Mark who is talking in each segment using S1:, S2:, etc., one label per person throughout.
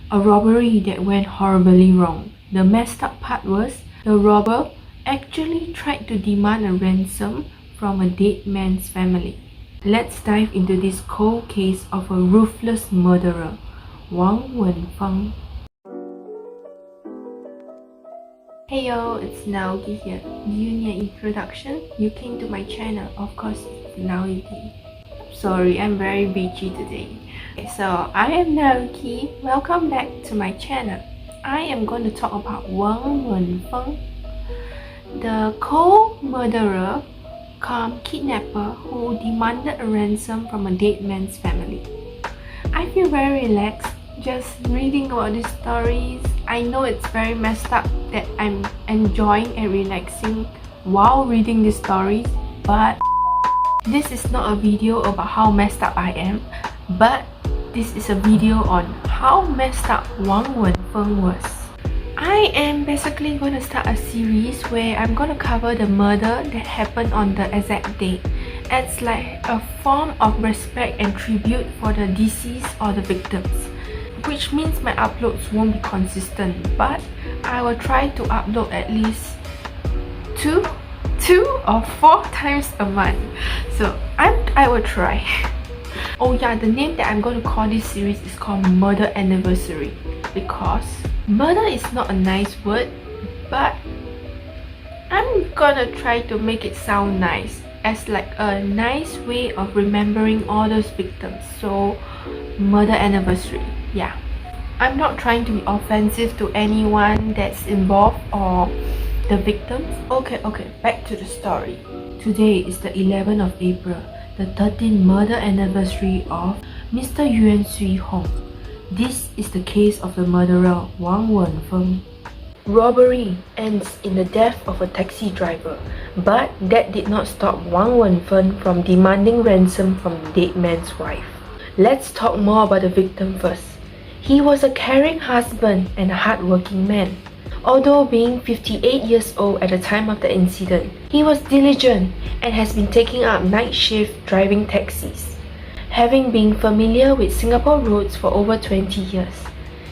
S1: A robbery that went horribly wrong. The messed up part was the robber actually tried to demand a ransom from a dead man's family. Let's dive into this cold case of a ruthless murderer, Wang Wenfeng. Hey yo, it's Naoyuki here. Do you need an introduction? You came to my channel, of course it's Naoyuki. Sorry, I'm very bitchy today. Okay, so I am Naoyuki. Welcome back to my channel. I am going to talk about Wang Wenfeng, the co-murderer cum kidnapper who demanded a ransom from a dead man's family. I feel very relaxed just reading about these stories. I know it's very messed up that I'm enjoying and relaxing while reading these stories, but this is not a video about how messed up I am, but this is a video on how messed up Wang Wenfeng was. I am basically going to start a series where I'm going to cover the murder that happened on the exact date. It's like a form of respect and tribute for the deceased or the victims, which means my uploads won't be consistent, but I will try to upload at least two or four times a month. So I will try. Oh yeah, the name that I'm going to call this series is called Murder Anniversary, because murder is not a nice word, but I'm gonna try to make it sound nice, as like a nice way of remembering all those victims. So Murder Anniversary, yeah. I'm not trying to be offensive to anyone that's involved or the victims. Okay, back to the story. Today is the 11th of April, the 13th murder anniversary of Mr. Yuan Swee. This is the case of the murderer Wang Wenfeng. Robbery ends in the death of a taxi driver, but that did not stop Wang Wenfeng from demanding ransom from the dead man's wife. Let's talk more about the victim first. He was a caring husband and a hardworking man. Although being 58 years old at the time of the incident, he was diligent and has been taking up night shift driving taxis. Having been familiar with Singapore roads for over 20 years,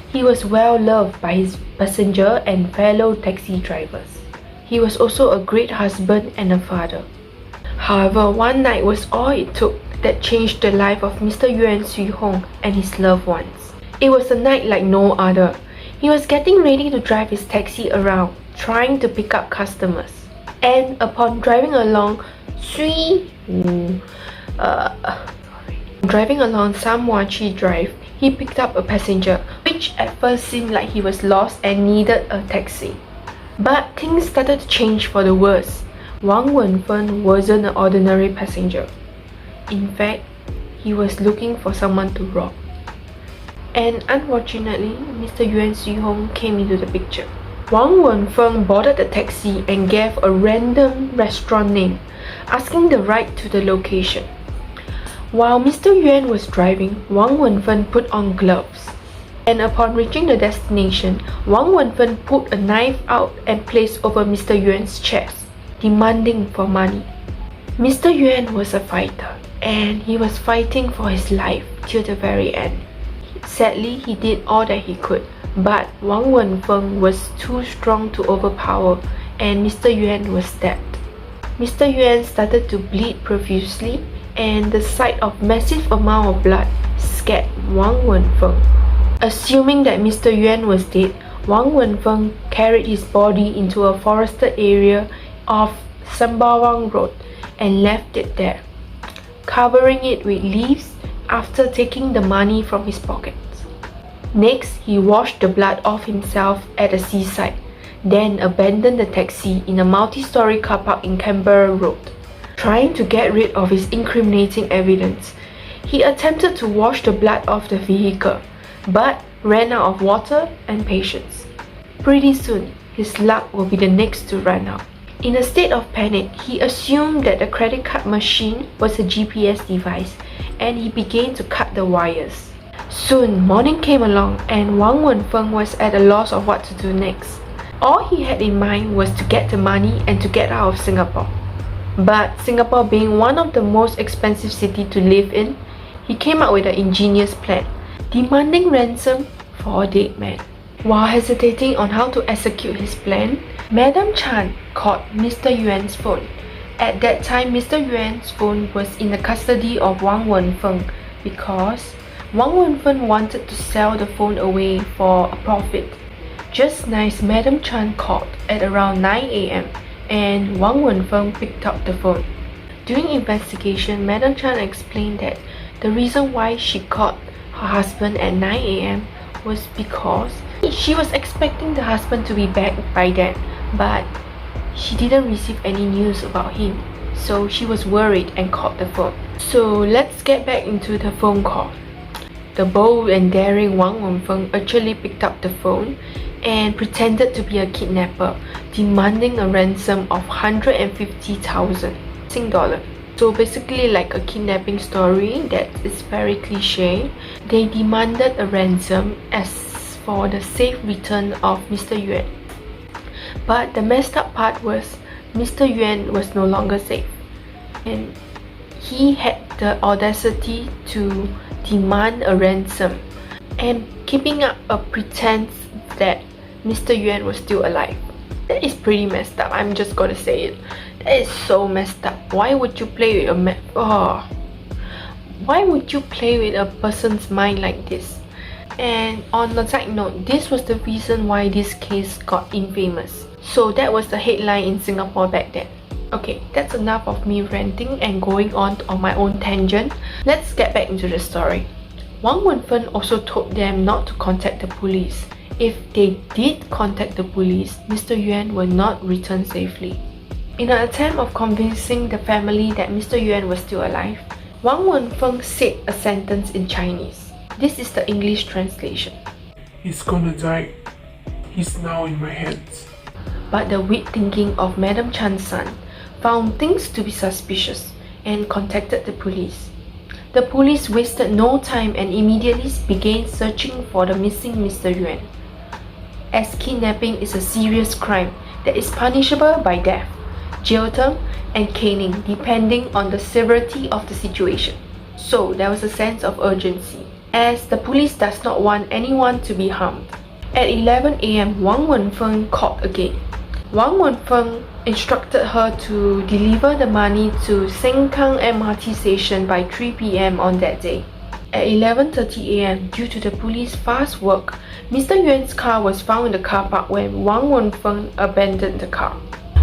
S1: he was well loved by his passenger and fellow taxi drivers. He was also a great husband and a father. However, one night was all it took that changed the life of Mr. Yuan Swee and his loved ones. It was a night like no other. He was getting ready to drive his taxi around, trying to pick up customers. And upon driving along some Wachi Drive, he picked up a passenger, which at first seemed like he was lost and needed a taxi. But things started to change for the worse. Wang Wenfeng wasn't an ordinary passenger. In fact, he was looking for someone to rob. And unfortunately, Mr. Yuan Swee came into the picture. Wang Wenfeng boarded the taxi and gave a random restaurant name, asking the ride to the location. While Mr. Yuan was driving, Wang Wenfeng put on gloves. And upon reaching the destination, Wang Wenfeng pulled a knife out and placed over Mr. Yuan's chest, demanding for money. Mr. Yuan was a fighter, and he was fighting for his life till the very end. Sadly, he did all that he could, but Wang Wenfeng was too strong to overpower, and Mr. Yuan was stabbed. Mr. Yuan started to bleed profusely, and the sight of massive amount of blood scared Wang Wenfeng. Assuming that Mr. Yuan was dead, Wang Wenfeng carried his body into a forested area off Sembawang Road and left it there, covering it with leaves after taking the money from his pockets. Next, he washed the blood off himself at a seaside, then abandoned the taxi in a multi-story car park in Canberra Road. Trying to get rid of his incriminating evidence, he attempted to wash the blood off the vehicle, but ran out of water and patience. Pretty soon, his luck will be the next to run out. In a state of panic, he assumed that the credit card machine was a GPS device, and he began to cut the wires. Soon, morning came along and Wang Wenfeng was at a loss of what to do next. All he had in mind was to get the money and to get out of Singapore. But Singapore being one of the most expensive cities to live in, he came up with an ingenious plan, demanding ransom for a dead man. While hesitating on how to execute his plan, Madam Chan called Mr. Yuen's phone. At that time, Mr. Yuen's phone was in the custody of Wang Wenfeng because Wang Wenfeng wanted to sell the phone away for a profit. Just nice, Madam Chan called at around 9 a.m. and Wang Wenfeng picked up the phone. During investigation, Madam Chan explained that the reason why she called her husband at 9 a.m. was because she was expecting the husband to be back by then, but she didn't receive any news about him, so she was worried and called the phone. So let's get back into the phone call. The bold and daring Wang Wenfeng actually picked up the phone and pretended to be a kidnapper, demanding a ransom of 150,000 Sing dollar. So basically like a kidnapping story that is very cliche. They demanded a ransom as for the safe return of Mr. Yuen. But the messed up part was Mr. Yuen was no longer safe, and he had the audacity to demand a ransom and keeping up a pretense that Mr. Yuen was still alive. That is pretty messed up, I'm just gonna say it. That is so messed up. Why would you play with why would you play with a person's mind like this? And on a side note, this was the reason why this case got infamous. So that was the headline in Singapore back then. Okay, that's enough of me ranting and going on my own tangent. Let's get back into the story. Wang Wenfeng also told them not to contact the police. If they did contact the police, Mr. Yuen will not return safely. In an attempt of convincing the family that Mr. Yuen was still alive, Wang Wenfeng said a sentence in Chinese. This is the English translation.
S2: He's gonna die. He's now in my hands.
S1: But the weak thinking of Madam Chan's son found things to be suspicious and contacted the police. The police wasted no time and immediately began searching for the missing Mr. Yuen, as kidnapping is a serious crime that is punishable by death, jail term, and caning depending on the severity of the situation. So there was a sense of urgency, as the police does not want anyone to be harmed. At 11 a.m., Wang Wenfeng called again. Wang Wenfeng instructed her to deliver the money to Sengkang MRT station by 3 p.m. on that day. At 11:30 a.m., due to the police's fast work, Mr. Yuen's car was found in the car park when Wang Wenfeng abandoned the car.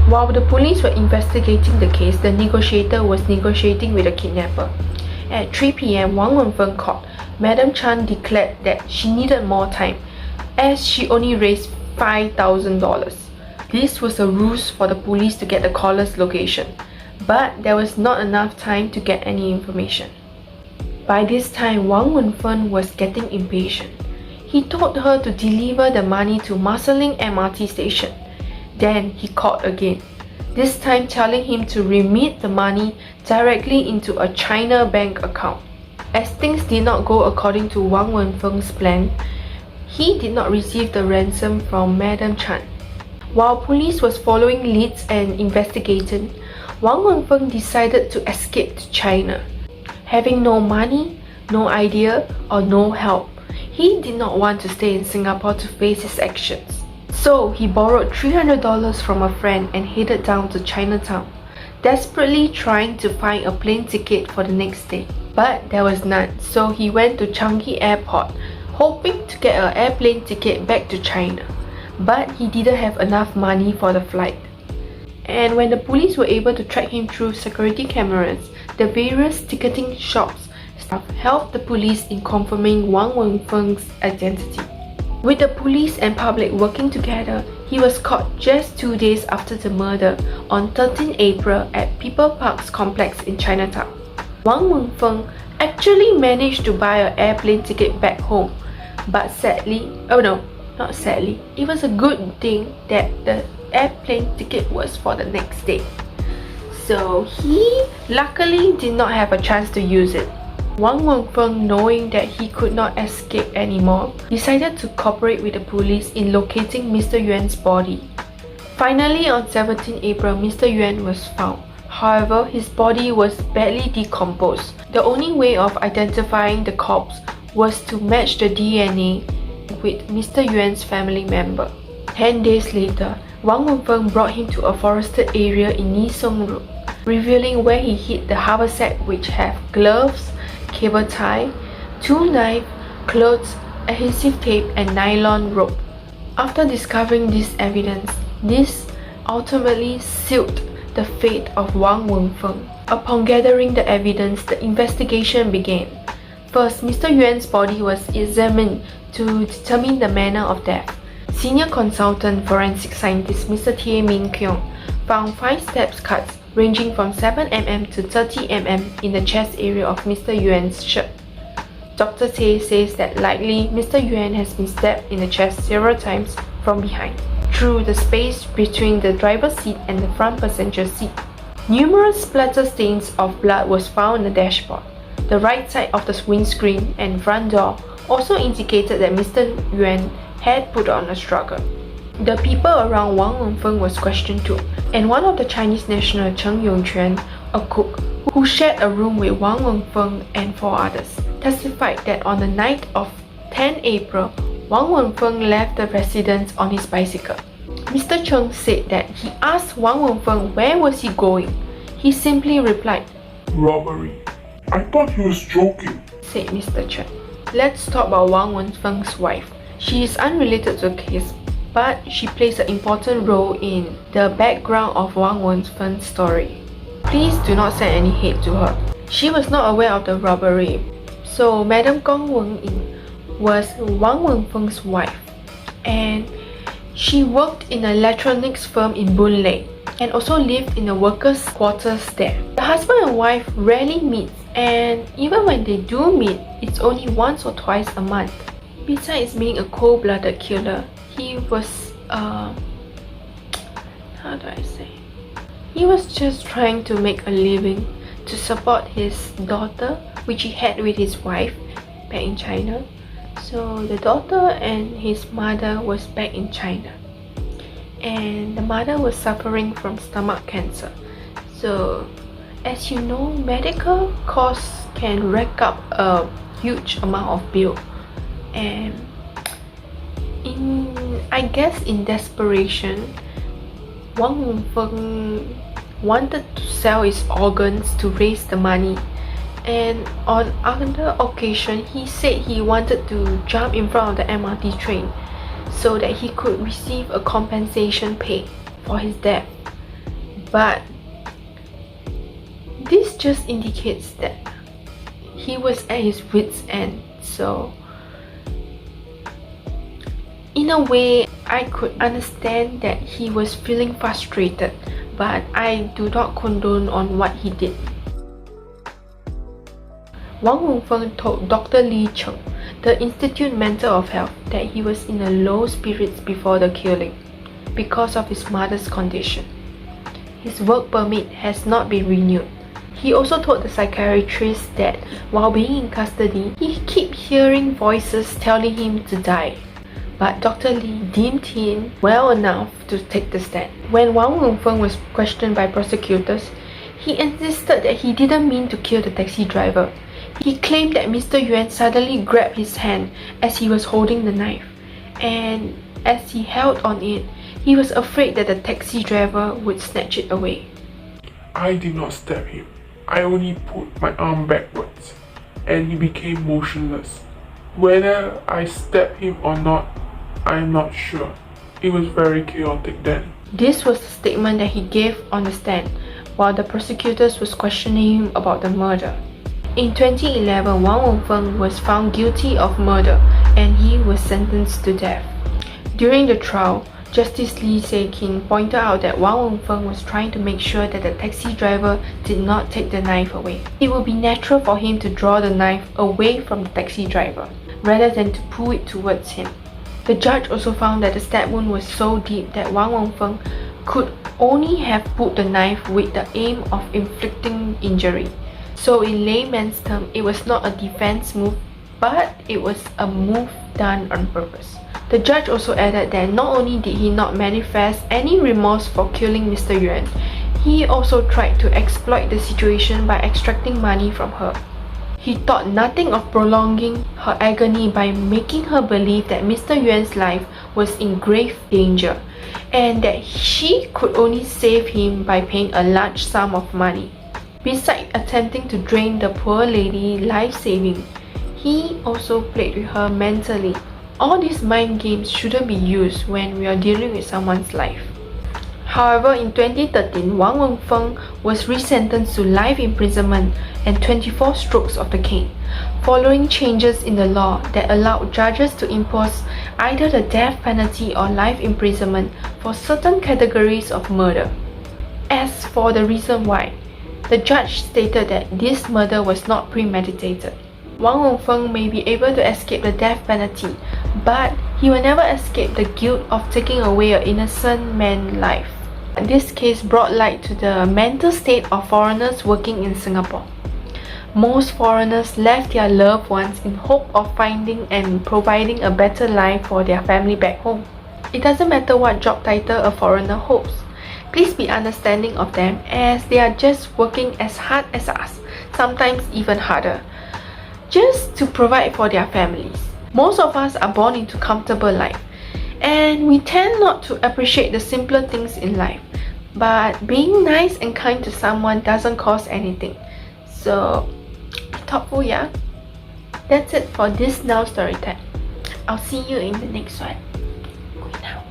S1: While the police were investigating the case, the negotiator was negotiating with the kidnapper. At 3 p.m., Wang Wenfeng called. Madam Chan declared that she needed more time, as she only raised $5,000. This was a ruse for the police to get the caller's location, but there was not enough time to get any information. By this time, Wang Wenfeng was getting impatient. He told her to deliver the money to Marsiling MRT station. Then he called again, this time telling him to remit the money directly into a China bank account. As things did not go according to Wang Wenfeng's plan, he did not receive the ransom from Madam Chan. While police was following leads and investigating, Wang Wenfeng decided to escape to China. Having no money, no idea, or no help, he did not want to stay in Singapore to face his actions. So he borrowed $300 from a friend and headed down to Chinatown, desperately trying to find a plane ticket for the next day. But there was none, so he went to Changi Airport, hoping to get an airplane ticket back to China. But he didn't have enough money for the flight. And when the police were able to track him through security cameras, the various ticketing shops staff helped the police in confirming Wang Wenfeng's identity. With the police and public working together, he was caught just 2 days after the murder on 13 April at People Park's complex in Chinatown. Wang Wenfeng actually managed to buy an airplane ticket back home, but sadly, not sadly, it was a good thing that the airplane ticket was for the next day. So he luckily did not have a chance to use it. Wang Wenfeng, knowing that he could not escape anymore, decided to cooperate with the police in locating Mr. Yuen's body. Finally, on 17 April, Mr. Yuen was found. However, his body was badly decomposed. The only way of identifying the corpse was to match the DNA with Mr. Yuen's family member. 10 days later, Wang Wenfeng brought him to a forested area in Nisong Road, revealing where he hid the haversack which have gloves, cable tie, 2 knives, clothes, adhesive tape and nylon rope. After discovering this evidence, this ultimately sealed the fate of Wang Wenfeng. Upon gathering the evidence, the investigation began. First, Mr. Yuen's body was examined to determine the manner of death. Senior consultant forensic scientist Mr. Tie Min Kyung found 5 stab cuts ranging from 7 mm to 30 mm in the chest area of Mr. Yuen's shirt. Dr. Tie says that likely Mr. Yuen has been stabbed in the chest several times from behind, through the space between the driver's seat and the front passenger seat. Numerous splatter stains of blood was found on the dashboard. The right side of the windscreen and front door also indicated that Mr. Yuen had put on a struggle. The people around Wang Wenfeng was questioned too, and one of the Chinese national Cheng Yongquan, a cook, who shared a room with Wang Wenfeng and 4 others, testified that on the night of 10 April, Wang Wenfeng left the residence on his bicycle. Mr. Cheng said that he asked Wang Wenfeng where was he going. He simply replied,
S2: "Robbery." I thought he was joking,
S1: said Mr. Cheng. Let's talk about Wang Wenfeng's wife. She is unrelated to the case, but she plays an important role in the background of Wang Wenfeng's story. Please do not send any hate to her. She was not aware of the robbery. So Madam Gong Wen-ying was Wang Wenfeng's wife, and she worked in an electronics firm in Boon Lay and also lived in the workers' quarters there. The husband and wife rarely meet, and even when they do meet, it's only once or twice a month. Besides being a cold-blooded killer, he was how do I say? He was just trying to make a living to support his daughter, which he had with his wife back in China. So the daughter and his mother was back in China, and the mother was suffering from stomach cancer. So as you know, medical costs can rack up a huge amount of bill, and I guess in desperation, Wang Wenfeng wanted to sell his organs to raise the money. And on other occasion, he said he wanted to jump in front of the MRT train so that he could receive a compensation pay for his death. But this just indicates that he was at his wit's end. So in a way, I could understand that he was feeling frustrated, but I do not condone on what he did. Wang Wenfeng told Dr. Li Cheng, the Institute Mentor of Health, that he was in a low spirits before the killing because of his mother's condition. His work permit has not been renewed. He also told the psychiatrist that while being in custody, he kept hearing voices telling him to die. But Dr. Li deemed him well enough to take the stand. When Wang Wenfeng was questioned by prosecutors, he insisted that he didn't mean to kill the taxi driver. He claimed that Mr. Yuen suddenly grabbed his hand as he was holding the knife, and as he held on it, he was afraid that the taxi driver would snatch it away.
S2: I did not stab him. I only put my arm backwards, and he became motionless. Whether I stabbed him or not, I am not sure. It was very chaotic then.
S1: This was the statement that he gave on the stand while the prosecutors was questioning him about the murder. In 2011, Wang Wenfeng was found guilty of murder and he was sentenced to death. During the trial, Justice Lee Se-kin pointed out that Wang Wenfeng was trying to make sure that the taxi driver did not take the knife away. It would be natural for him to draw the knife away from the taxi driver rather than to pull it towards him. The judge also found that the stab wound was so deep that Wang Wenfeng could only have pulled the knife with the aim of inflicting injury. So in layman's terms, it was not a defense move, but it was a move done on purpose. The judge also added that not only did he not manifest any remorse for killing Mr. Yuen, he also tried to exploit the situation by extracting money from her. He thought nothing of prolonging her agony by making her believe that Mr. Yuen's life was in grave danger and that she could only save him by paying a large sum of money. Besides attempting to drain the poor lady life saving, he also played with her mentally. All these mind games shouldn't be used when we are dealing with someone's life. However, in 2013, Wang Wenfeng was resentenced to life imprisonment and 24 strokes of the cane, following changes in the law that allowed judges to impose either the death penalty or life imprisonment for certain categories of murder. As for the reason why, the judge stated that this murder was not premeditated. Wang Wenfeng may be able to escape the death penalty, but he will never escape the guilt of taking away an innocent man's life. This case brought light to the mental state of foreigners working in Singapore. Most foreigners left their loved ones in hope of finding and providing a better life for their family back home. It doesn't matter what job title a foreigner holds. Please be understanding of them, as they are just working as hard as us, sometimes even harder, just to provide for their families. Most of us are born into comfortable life, and we tend not to appreciate the simpler things in life. But being nice and kind to someone doesn't cost anything. So, be thoughtful, yeah? That's it for this now story time. I'll see you in the next one. Good now.